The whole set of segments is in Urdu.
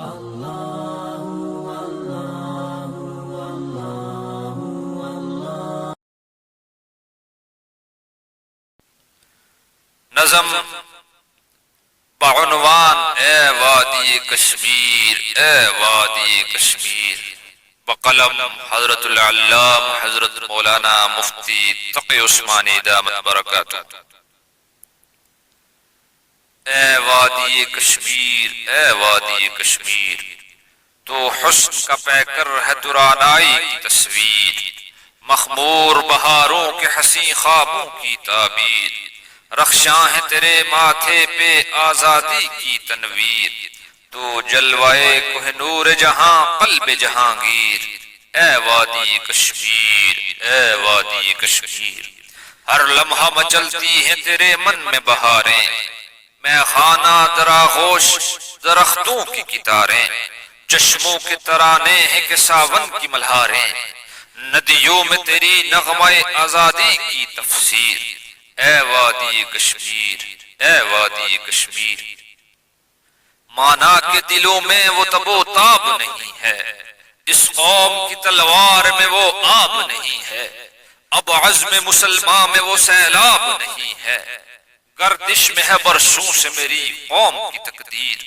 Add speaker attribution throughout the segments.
Speaker 1: نظم بعنوان اے وادی کشمیر، اے وادی کشمیر، بقلم حضرت العلام حضرت مولانا مفتی تقی عثمانی دامت برکاتہ۔ اے وادی کشمیر، اے وادی کشمیر، تو حسن کا پیکر ہے ترانائی کی تصویر، مخمور بہاروں کے حسین خوابوں کی تعبیر، رخشاں ہے تیرے ماتھے پہ آزادی کی تنویر، تو جلوائے کوہ نور جہاں قلب جہانگیر، اے وادی کشمیر، اے وادی کشمیر، ہر لمحہ مچلتی ہیں تیرے من میں بہاریں، میں خانہ دراغوش درختوں کی کتاریں، چشموں کے ترانے ہیں کہ ساون کی ملہاریں، ندیوں میں تیری نغمہ آزادی کی تفسیر، اے وادی کشمیر، اے وادی کشمیر، مانا کہ دلوں میں وہ تب و تاب نہیں ہے، اس قوم کی تلوار میں وہ آب نہیں ہے، اب عزم مسلمان میں وہ سیلاب نہیں ہے، گردش میں ہے برسوں سے میری قوم کی تقدیر،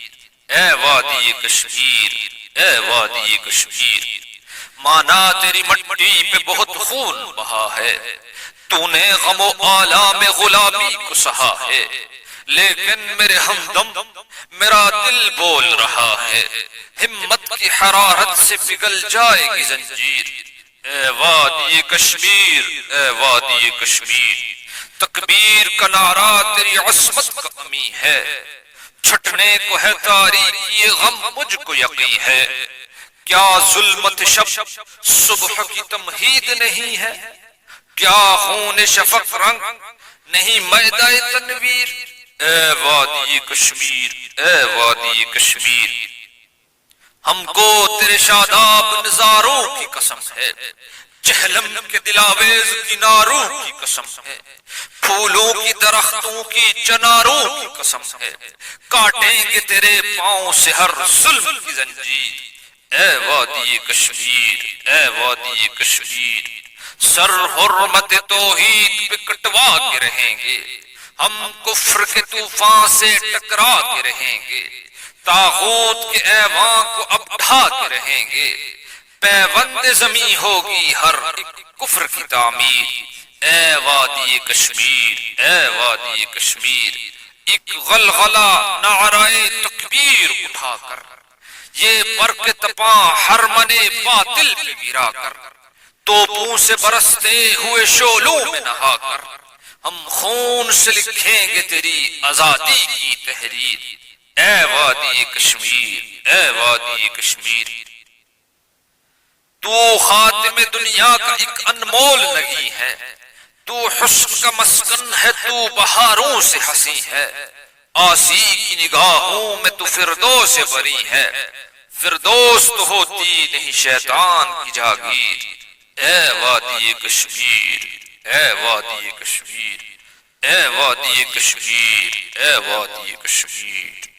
Speaker 1: اے وادی کشمیر، اے وادی کشمیر، مانا تیری مٹی پہ بہت خون بہا ہے، تو نے غم و آلام غلامی کو سہا ہے، لیکن میرے ہمدم میرا دل بول رہا ہے، ہمت کی حرارت سے پگھل جائے گی زنجیر، اے وادی کشمیر، اے وادی کشمیر، تکبیر کا نعرہ تیری عصمت کا امی ہے، چھٹنے کو ہے تاریکی غم مجھ کو یقین ہے، کیا ظلمت شب صبح کی تمہید نہیں ہے، کیا خون شفق رنگ نہیں میدہ تنویر، اے وادی کشمیر، اے وادی کشمیر، ہم کو تیرے شاداب نظاروں کی قسم ہے، چہلم کے دلاویز کناروں کی قسم ہے، پھولوں کی درختوں کی چناروں کی قسم ہے، کاٹیں گے تیرے پاؤں سے ہر ظلم کی زنجیر، اے وادی کشمیر، اے وادی کشمیر، سر حرمت توحید پہ کٹوا کے رہیں گے، ہم کفر کے طوفان سے ٹکرا کے رہیں گے، طاغوت کے ایوان کو اب ڈھا کے رہیں گے، پیوند زمیں ہوگی ہر ایک کفر کی تعمیر، اے وادی کشمیر، اے وادی کشمیر، ایک غلغلہ نعرہ تکبیر اٹھا کر، یہ برق تپاں حرمن باطل پہ گرا کر، توپوں سے برستے ہوئے شعلوں میں نہا کر، ہم خون سے لکھیں گے تیری آزادی کی تحریر، اے وادی کشمیر، اے وادی کشمیر، تو خاتم دنیا کا ایک انمول نگی ہے، تو حسن کا مسکن ہے، تو بہاروں سے ہنسی ہے، آسی کی نگاہوں میں تو فردوس بری ہے، فردوس تو ہوتی نہیں شیطان کی جاگیر، اے وادی کشمیر، اے وادی کشمیر، اے وادی کشمیر، اے وادی کشمیر۔